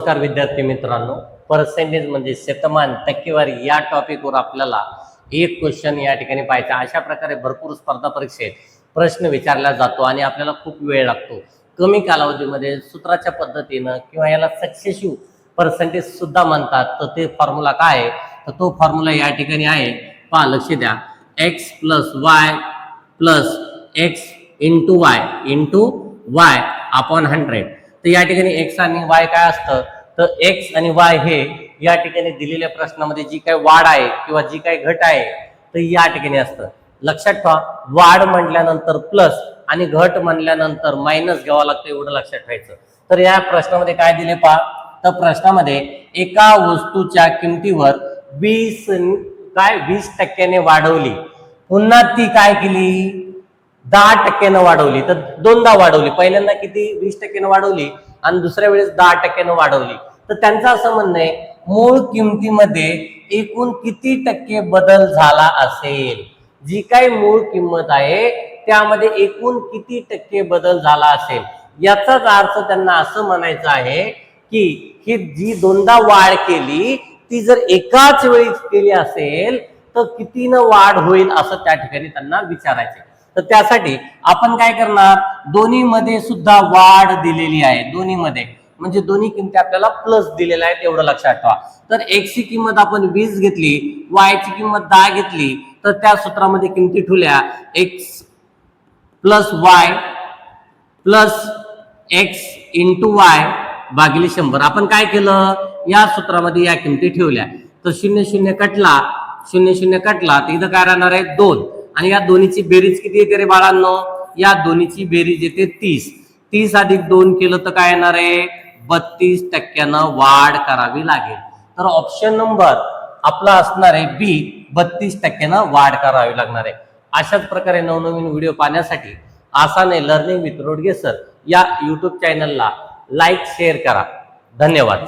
नमस्कार विद्यार्थी मित्रांनो, पर्सेंटेज म्हणजे शतमान टक्केवारी या टॉपिकवर आपल्याला एक क्वेश्चन या ठिकाणी पाहायचा। अशा प्रकारे भरपूर स्पर्धा परीक्षेत प्रश्न विचारला जातो आणि आपल्याला खूप वेळ लागतो। कमी कालावधीमध्ये सूत्राच्या पद्धतीनं किंवा याला सक्सेसिव्ह पर्सेंटेज सुद्धा म्हणतात। तर ते फॉर्म्युला काय आहे, तर तो फॉर्म्युला या ठिकाणी आहे, पहा लक्ष द्या, x + y + x * y upon 100। तर या ठिकाणी x आणि y काय असतं, तर x आणि y हे या ठिकाणी दिलेल्या प्रश्नामध्ये जी काही वाढ आहे किंवा जी काही घट आहे तर या ठिकाणी असतं। लक्षात ठेवा, वाढ म्हटल्यानंतर प्लस आणि घट म्हटल्यानंतर मायनस घ्यावं लागतं, एवढं लक्षात ठेवायचं। तर या प्रश्नामध्ये काय दिले पहा, तर प्रश्नामध्ये एका वस्तूच्या किमतीवर 20% वाढवली, पुन्हा ती काय केली 10% वाढवली, तर दोनदा वाढवली। पहिल्यांदा किती 20% वाढवली आणि दुसऱ्या वेळेस 10% वाढवली। तर त्यांचं असं म्हणणं आहे, मूळ किमतीमध्ये एकूण किती टक्के बदल झाला असेल, जी काही मूळ किंमत आहे त्यामध्ये एकूण किती टक्के बदल झाला असेल, याचाच अर्थ त्यांना असं म्हणायचं आहे की ही जी दोनदा वाढ केली ती जर एकाच वेळी केली असेल तर कितीनं वाढ होईल असं त्या ठिकाणी त्यांना विचारायचं। तर त्यासाठी आपण काय करणार, दोन्ही मध्ये सुद्धा वाढ दिलेली आहे, दोन्ही मध्ये म्हणजे दोन्ही किमती आपल्याला प्लस दिलेल्या आहेत, एवढं लक्षात ठेवा। तर x ची किंमत आपण 20 घेतली, y ची किंमत 10 घेतली, तर त्या सूत्रामध्ये किमती ठेवल्या x + y + x * y भागिले 100। आपण काय केलं, या सूत्रामध्ये या किमती ठेवल्या, तर 0 0 कटला, 0 0 कटला, तर इथं काय राहणार आहे 2, आणि या दोन्हीची बेरीज किती येते रे बाळांनो, या दोन्हीची बेरीज येते 30। 30 + 2 केलं तर काय येणार आहे 32% वाढ करावी लागेल। तर ऑप्शन नंबर आपला असणार आहे बी, 32% वाढ करावी लागणार आहे। अशाच प्रकारे नवनवीन व्हिडिओ पाहण्यासाठी आसान आहे लर्निंग विथ रोडगे सर या यूट्यूब चॅनलला लाईक शेअर करा। धन्यवाद।